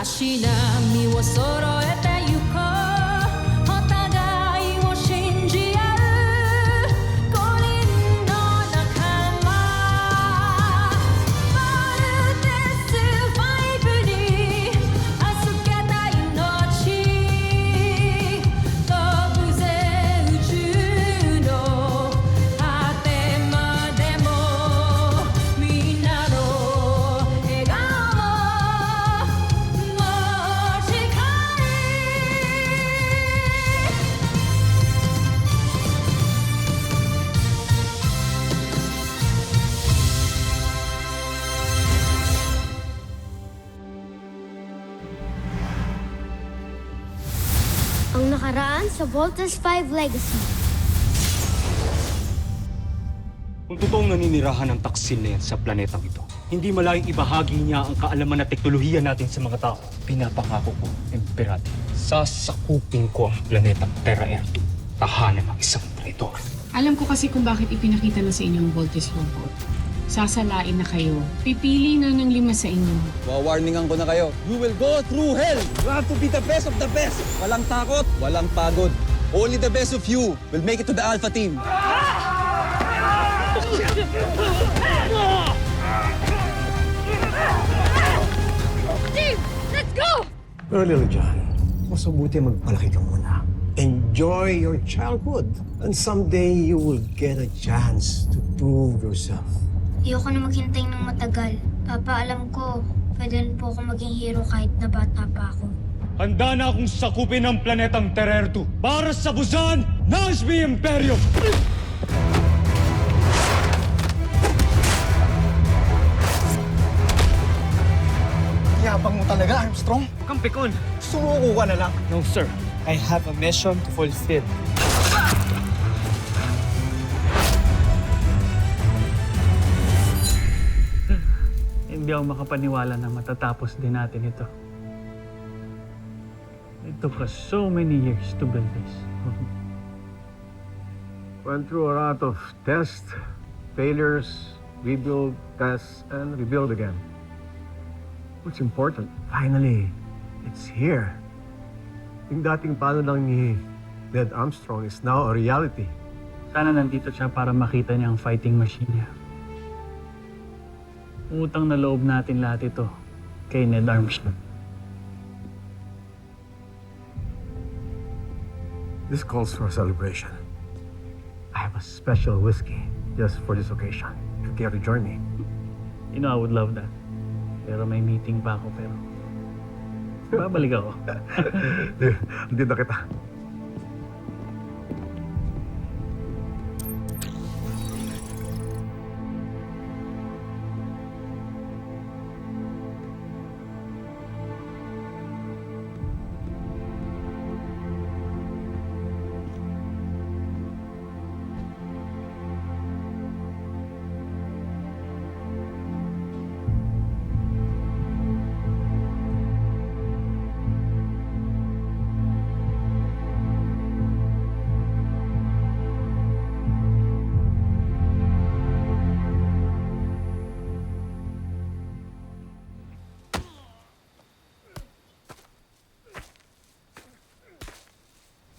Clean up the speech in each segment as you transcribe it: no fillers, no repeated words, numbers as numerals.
足並みを揃えてゆこうお互いを信じ合う五人の仲間まるでスファイブに預けた命飛ぶぜ宇宙の果てまでもみんなの笑顔も持ち帰Ang nakaraan sa Voltes 5 Legacy. Kung totoong naninirahan ng taksil na yan sa planetang ito, hindi malayong ibahagi niya ang kaalaman at teknolohiya natin sa mga tao. Pinapangako ko, Emperate, sasakupin ko ang planetang Terra Erdo. Tahanan ng isang traitor. Alam ko kasi kung bakit ipinakita na sa inyo ang Voltes robot. Sasalain na kayo. Pipili na ng 5 sa inyo. Wawarningan ko na kayo. You will go through hell. You have to be the best of the best. Walang takot, walang pagod. Only the best of you will make it to the Alpha Team. Steve! Let's go! Pero Little John, mas mabuti magpalaki ka muna. Enjoy your childhood. And someday you will get a chance to prove yourself. Ayoko na maghintay ng matagal. Papa, alam ko, pwede rin po ako maging hero kahit na bata pa ako. Handa na akong sakupin ang planetang Terra Erdo para sa busan ng SB Imperio! Yabang mo talaga, Armstrong. Kampikon! Sumuko ka na lang. No, sir. I have a mission to fulfill. Hindi ako makapaniwala na matatapos din natin ito. It took us so many years to build this. Went through a lot of tests, failures, rebuild, test, and rebuild again. What's important, finally, it's here. Yung dating plano lang ni Ned Armstrong is now a reality. Sana nandito siya para makita niya ang fighting machine niya. Utang na loob natin lahat ito kay Ned Armstrong. This calls for a celebration. I have a special whiskey just for this occasion. If you care to join me. You know, I would love that. Pero may meeting pa ako, pero babalik ako. Hindi na kita.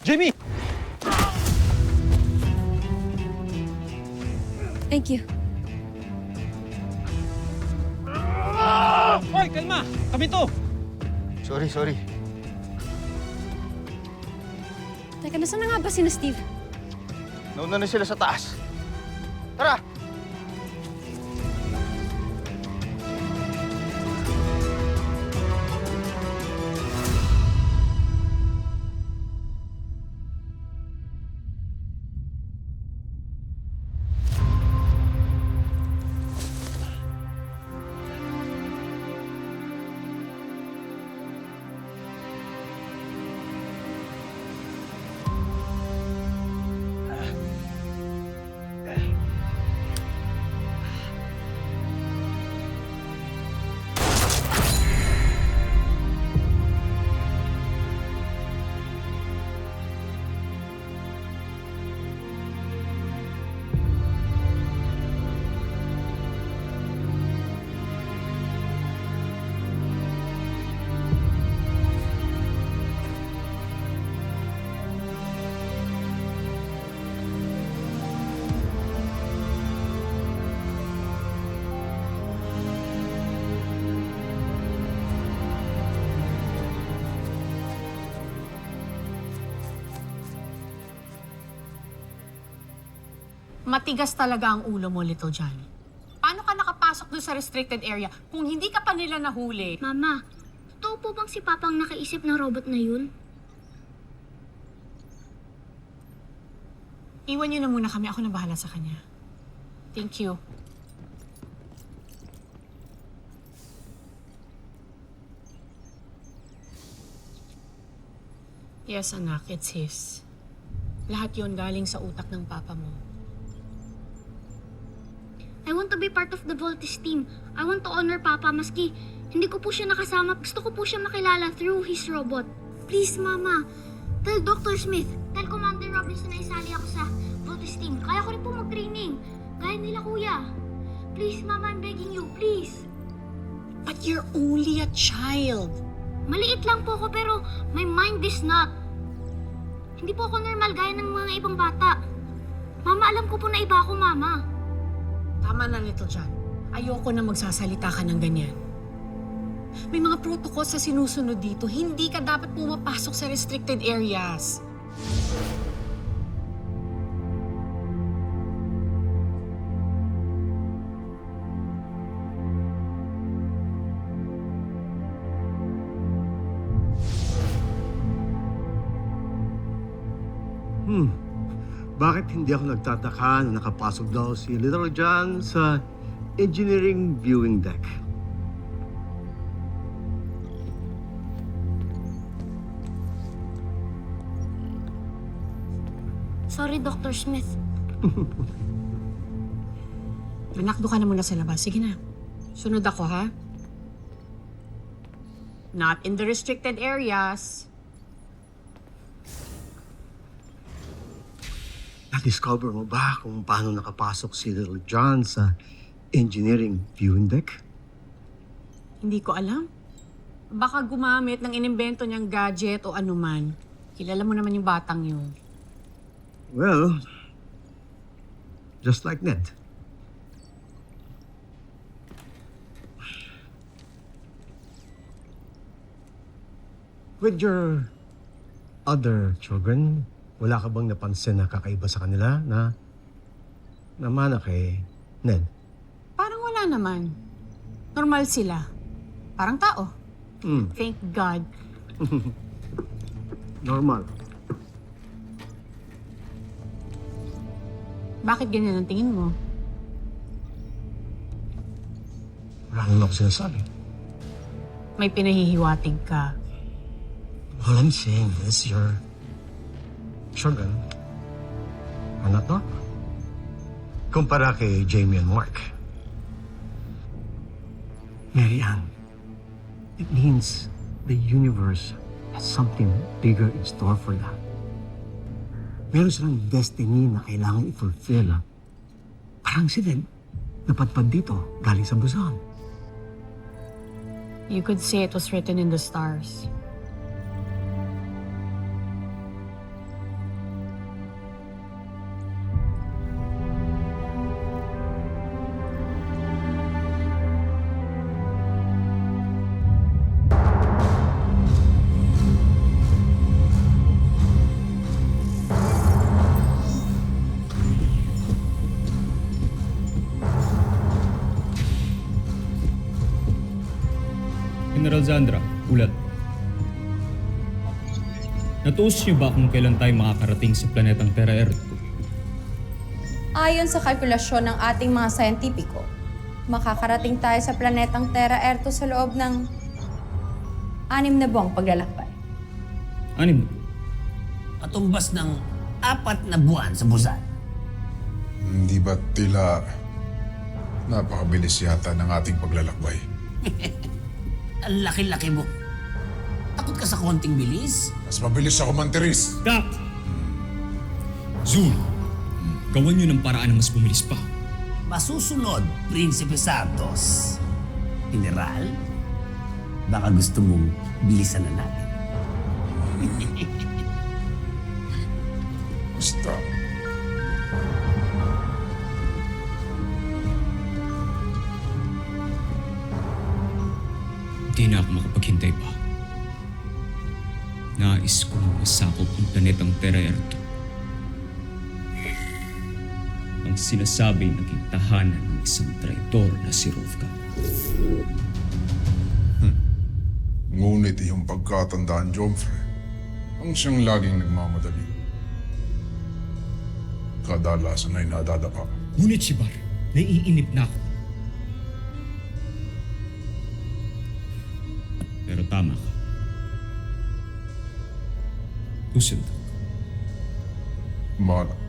Jimmy! Thank you. Hoy, kalma! Kami to! Sorry. Teka, nasaan na nga ba si Steve? Nauna na sila sa taas. Tara! Matigas talaga ang ulo mo, Little John. Paano ka nakapasok doon sa restricted area kung hindi ka pa nila nahuli? Mama, totoo po bang si Papa ang nakaisip ng robot na yun? Iwan niyo na muna kami. Ako na bahala sa kanya. Thank you. Yes, anak. It's his. Lahat yon galing sa utak ng papa mo. I want to be part of the Voltes team. I want to honor Papa maski hindi ko po siya nakasama. Gusto ko po siya makilala through his robot. Please, Mama. Tell Dr. Smith. Tell Commander Robinson na isali ako sa Voltes team. Kaya ko rin po mag-training. Gaya nila, Kuya. Please, Mama, I'm begging you. Please. But you're only a child. Maliit lang po ako pero my mind is not. Hindi po ako normal gaya ng mga ibang bata. Mama, alam ko po na iba ako, Mama. Tama na, Little John. Ayoko na magsasalita ka ng ganyan. May mga protocols sa sinusunod dito. Hindi ka dapat pumapasok sa restricted areas. Bakit hindi ako nagtataka na nakapasok daw si Little John sa engineering viewing deck? Sorry, Dr. Smith. Anak, doon ka na muna sa labas. Sige na. Sunod ako, ha? Not in the restricted areas. Na-discover mo ba kung paano nakapasok si Little John sa engineering viewing deck? Hindi ko alam. Baka gumamit ng inimbento niyang gadget o anuman. Kilala mo naman yung batang yun. Well, just like Ned. With your other children, wala ka bang napansin na kakaiba sa kanila na namana kay Ned? Parang wala naman. Normal sila. Parang tao. Thank God. Normal. Bakit ganyan ang tingin mo? Wala naman ako sinasabi. May pinahihiwatig ka. All I'm saying is your children are not normal. Kumpara kay Jamie and Mark. Mary Ann, it means the universe has something bigger in store for them. Meron silang destiny na kailangan i-fulfill. Parang si Ned, napadpad dito, galing sa Busan. You could say it was written in the stars. General Zandra, ulat. Natuos niyo ba kung kailan tayo makakarating sa planetang Terra Earth? Ayon sa kalkulasyon ng ating mga sayentipiko, makakarating tayo sa planetang Terra Erto sa loob ng 6 na buwang paglalakbay. 6 na? Katumbas ng 4 na buwan sa Busan. Hindi ba tila napakabilis yata ng ating paglalakbay? Ang laki-laki mo. Takot ka sa konting bilis? Mas mabilis ako mantiris. Stop! Zul, gawan niyo ng paraan na mas bumilis pa. Masusunod, Prinsipe Santos. General, baka gusto mong bilisan na natin. Basta. Hindi na ako makapaghintay pa. Nais kong masakop ang planetang Terra Erto. Ang ang sinasabing naging tahanan ng isang traitor na si Rovka. Ngunit iyong pagkatandaan, Jomfre, ang siyang laging nagmamadali. Kadalasan ay nadadapa. Ngunit si Bar, naiinip na ako. Pero tama ka. Tusindak. Bahala.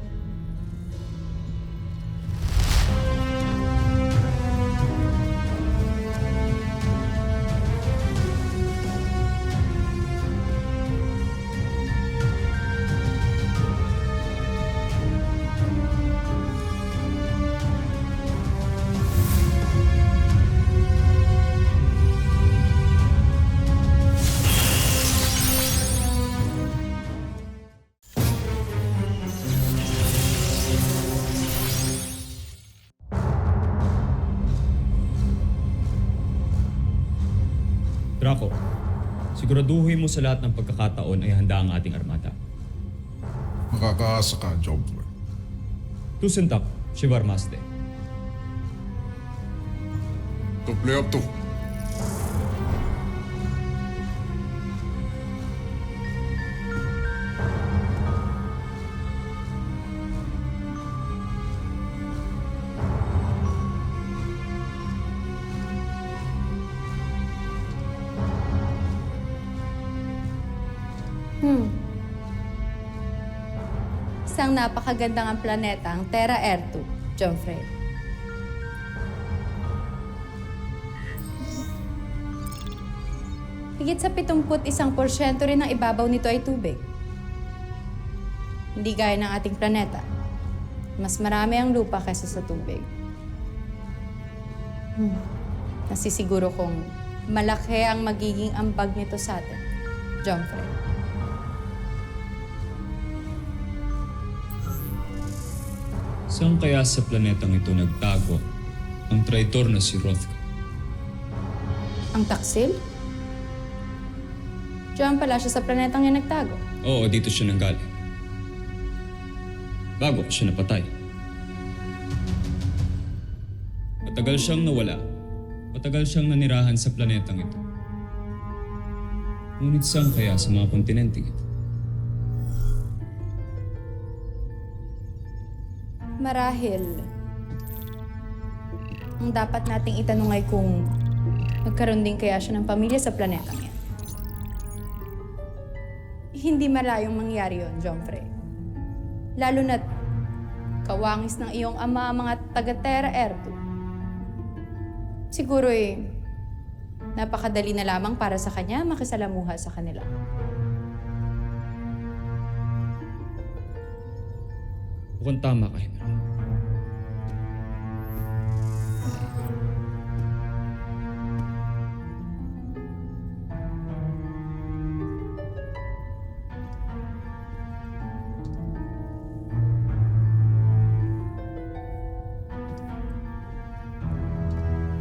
Draco, siguraduhin mo sa lahat ng pagkakataon ay handa ang ating armada. Makakaasa ka, Jomfre. Tusindak, Shivar Maste. To play up to. Isang napakagandang ang planeta, ang Terra Ertu, Jomfre. Higit sa 71% rin ng ibabaw nito ay tubig. Hindi gaya ng ating planeta. Mas marami ang lupa kaysa sa tubig. Nasisiguro kong malaki ang magiging ambag nito sa atin, Jomfre. Saan kaya sa planetang ito nagtago ang traitor na si Rovka? Ang taksil? Diyan pala siya sa planetang yan nagtago. Oo, dito siya nanggaling. Bago siya napatay. Matagal siyang nawala. Matagal siyang nanirahan sa planetang ito. Ngunit saan kaya sa mga kontinenteng ito? Marahil, ang dapat nating itanong ay kung nagkaroon din kaya siya ng pamilya sa planetang yan. Hindi malayong mangyari yon, Jomfre. Lalo na't kawangis ng iyong ama ang mga taga-Terra Ertu. Siguro napakadali na lamang para sa kanya makisalamuha sa kanila. Mukhang tama ka, Henry.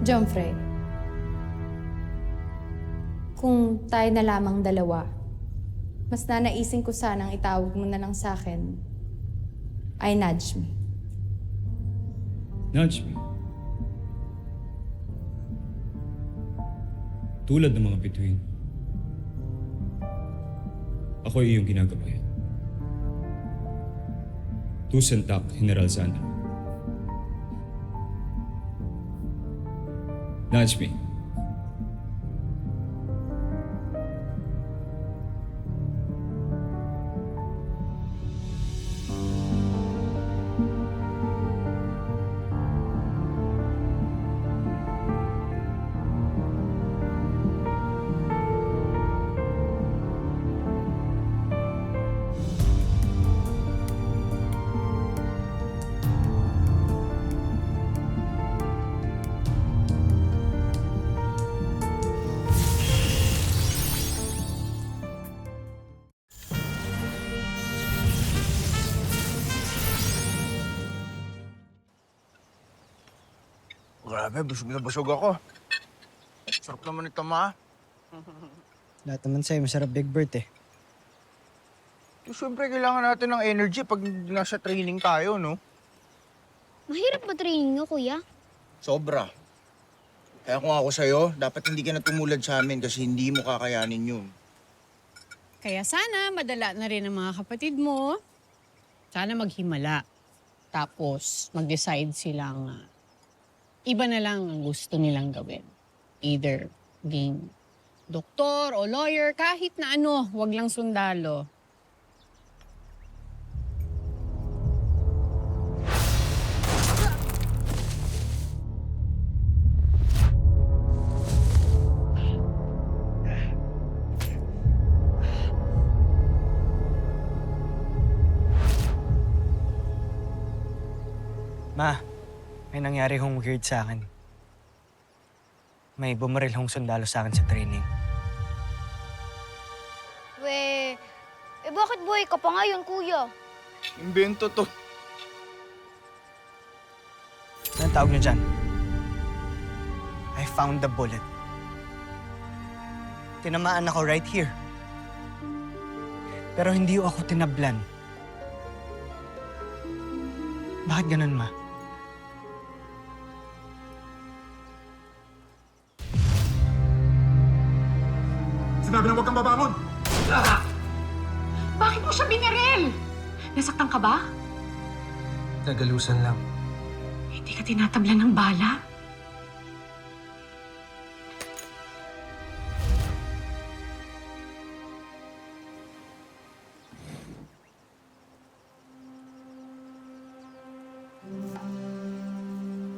Jomfre, kung tayo na lamang dalawa, mas nanaisin ko sanang itawag mo na lang sa akin ay Nudge Me. Nudge me. Tulad ng mga bituin. Ako ay iyong ginagabayan. Tusentak, General Zana. Nudge me. Grabe, busog na busog ako. Sarap naman ito, ma. Lahat naman sa'yo, masarap Big Bird eh. Siyempre, kailangan natin ng energy pag nasa training tayo, no? Mahirap ba training nyo, kuya? Sobra. Kaya kung ako sa'yo, dapat hindi ka na tumulad sa amin kasi hindi mo kakayanin yun. Kaya sana madala na rin ang mga kapatid mo. Sana maghimala. Tapos mag-decide silang iba na lang ang gusto nilang gawin. Either maging doktor o lawyer, kahit na ano, wag lang sundalo. Ma, may nangyari hong weird sa akin. May bumaril hong sundalo sa akin sa training. Bakit buhay ka pa ngayon, kuya? Imbento to. Anong tawag niyo dyan? I found the bullet. Tinamaan ako right here. Pero hindi ako tinablan. Bakit ganun, Ma? Sinabi na huwag kang babangon! Bakit mo siya binaril? Nasaktan ka ba? Nagalusan lang. Hindi ka tinatablan ng bala?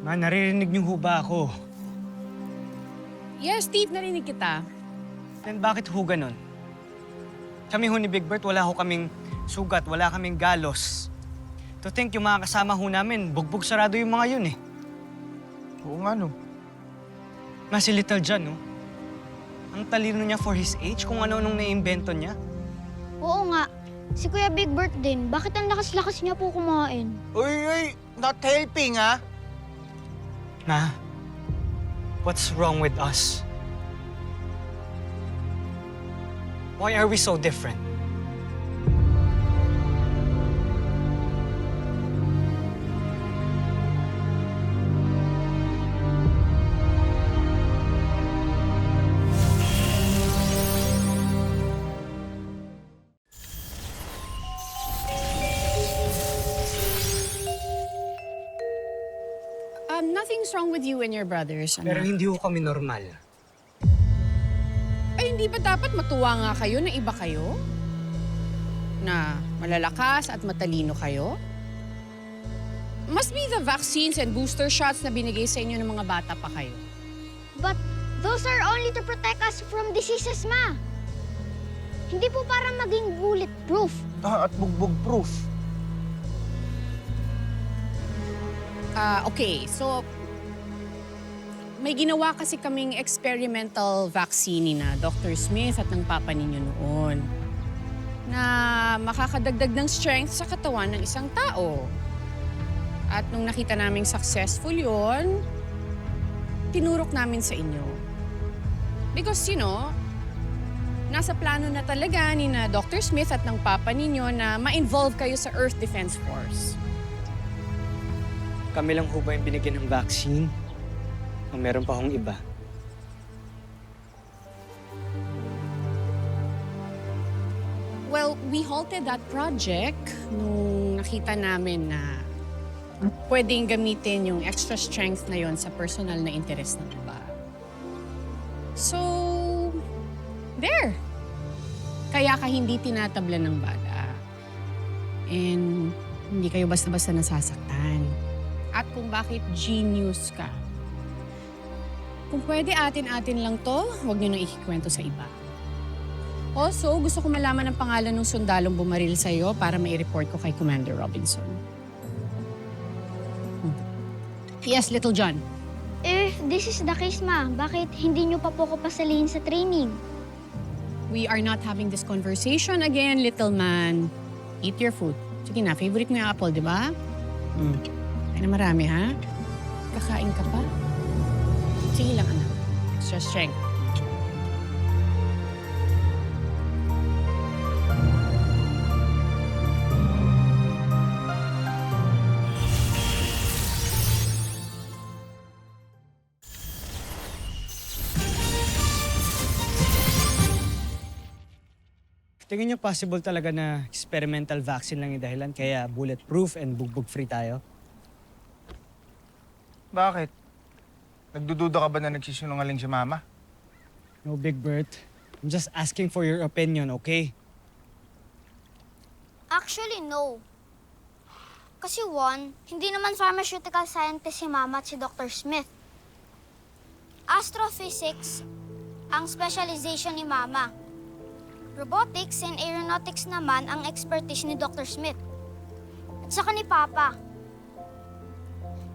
Ma, naririnig niyo ho ba ako? Yes, Steve, narinig kita. Then bakit ho ganun? Kami ho ni Big Bert, wala ho kaming sugat, wala kaming galos. To think yung mga kasama ho namin, bugbog sarado yung mga yun eh. Oo nga, no. Ma, si Little John, no? Ang talino niya for his age, kung ano nung naimbento niya. Oo nga. Si Kuya Big Bert din. Bakit ang lakas-lakas niya po kumain? Uy, not helping, ha? Ma, what's wrong with us? Why are we so different? Nothing's wrong with you and your brothers, Pero anak. hindi ho kami normal. Ay, hindi ba dapat matuwa nga kayo na iba kayo? Na malalakas at matalino kayo? Must be the vaccines and booster shots na binigay sa inyo ng mga bata pa kayo. But those are only to protect us from diseases, Ma. Hindi po para maging bulletproof. At bugbog-proof. Okay, so may ginawa kasi kaming experimental vaccine ni na Dr. Smith at ng papa ninyo noon na makakadagdag ng strength sa katawan ng isang tao. At nung nakita naming successful yon, tinurok namin sa inyo. Because, you know, nasa plano na talaga ni na Dr. Smith at ng papa ninyo na ma-involve kayo sa Earth Defense Force. Kami lang ho ba yung binigyan ng vaccine? O meron pa hong iba? Well, we halted that project nung nakita namin na pwedeng gamitin yung extra strength na yon sa personal na interest ng iba. So, there. Kaya ka hindi tinatablan ng bala. And hindi kayo basta-basta nasasaktan. At kung bakit genius ka. Kung pwede atin-atin lang to, huwag niyo nang ikikwento sa iba. Also, gusto ko malaman ang pangalan ng sundalong bumaril sa'yo para mai-report ko kay Commander Robinson. Yes, Little John. If this is the case, Ma, bakit hindi niyo pa po ko pasalihin sa training? We are not having this conversation again, little man. Eat your food. Sige na, favorite mo yung apple, di ba? Ay na marami, ha? Kakain ka pa? Sige lang, anak. Extra strength. tingin niyo possible talaga na experimental vaccine lang yung dahilan kaya bulletproof and bugbog-free tayo? Bakit? Nagdududa ka ba na nagsisinungaling si Mama? No, Big Bert. I'm just asking for your opinion, okay? Actually, no. Kasi one, hindi naman pharmaceutical scientist si Mama at si Dr. Smith. Astrophysics ang specialization ni Mama. Robotics and aeronautics naman ang expertise ni Dr. Smith. At saka ni Papa.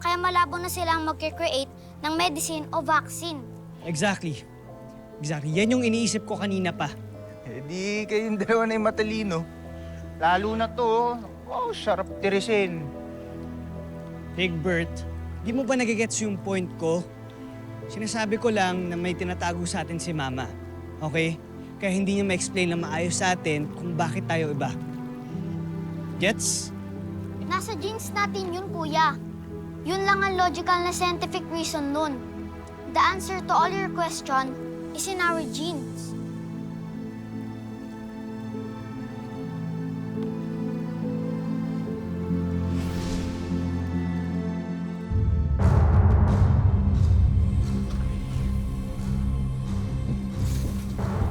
Kaya malabo na silang mag-create ng medicine o vaccine. Exactly. Yan yung iniisip ko kanina pa. Eh di kayong dalawa na yung matalino. Lalo na to, oh, sarap tirisin. Big Bert, di mo ba nagigets yung point ko? Sinasabi ko lang na may tinatago sa atin si Mama. Okay? Kaya hindi niya ma-explain na maayos sa atin kung bakit tayo iba. Gets? Nasa genes natin yun, Kuya. Yun lang ang logical na scientific reason nun. The answer to all your question is in our genes.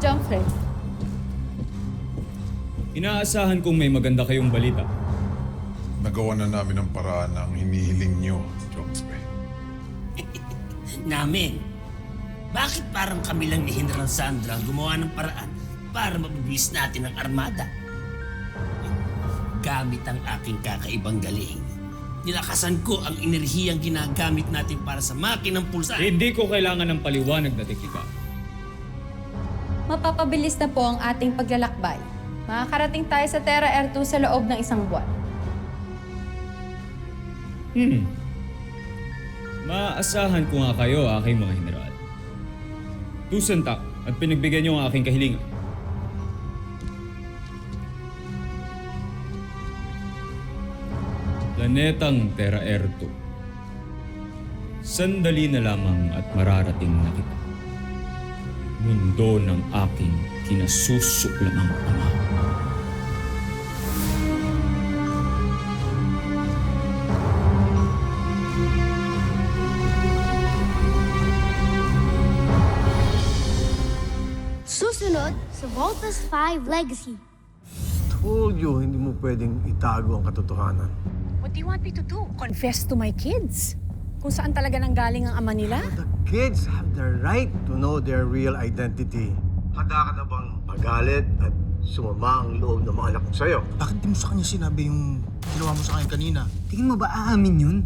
Jumfrey, Inaasahan kong may maganda kayong balita. Nagawa na namin ang paraan ng hinihiling nyo, Jongspe. Namin. Bakit parang kami lang ni General Sandra ang gumawa ng paraan para mabubuwis natin ang armada? Gamit ang aking kakaibang galing. Nilakasan ko ang enerhiyang ginagamit natin para sa makinang pulsa. Hindi ko kailangan ng paliwanag na teknika. mapapabilis na po ang ating paglalakbay. Makakarating tayo sa Terra Air 2 sa loob ng 1 buwan. Maaasahan ko nga kayo, aking mga general. Tusantak at pinagbigyan niyo ang aking kahilingan. Planetang Terra Air 2. Sandali na lamang at mararating na kita. Mundo ng aking kinasusuklamang ama. Susunod sa Voltas 5 Legacy. Told you, hindi mo pwedeng itago ang katotohanan. What do you want me to do? Confess to my kids? Kung saan talaga nanggaling ang ama nila? The kids have the right to know their real identity. Handa ka na bang magalit at sumama ang loob ng mga anak ko sa'yo? Bakit di mo sa kanya sinabi yung ginawa mo sa kanya kanina? Tingin mo ba aamin yun?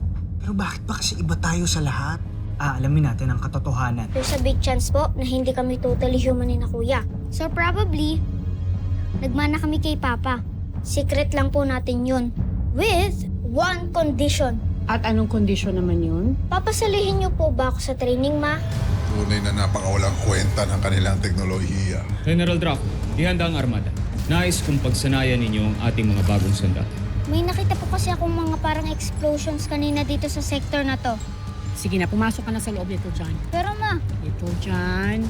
Pero bakit ba kasi iba tayo sa lahat? Aalamin natin ang katotohanan. There's a big chance po na hindi kami totally human ni na kuya. So probably, nagmana kami kay Papa. Secret lang po natin yun. With one condition. At anong kondisyon naman yun? Papasalihin niyo po ba ako sa training, Ma? Tunay na napakawalang kwenta ng kanilang teknolohiya. General Draco, ihanda ang armada. Nais kong pagsanayan ninyo ang ating mga bagong sandata. May nakita po kasi akong mga parang explosions kanina dito sa sector na to. Sige na, pumasok ka na sa loob nito, John. Pero Ma, Ito, John.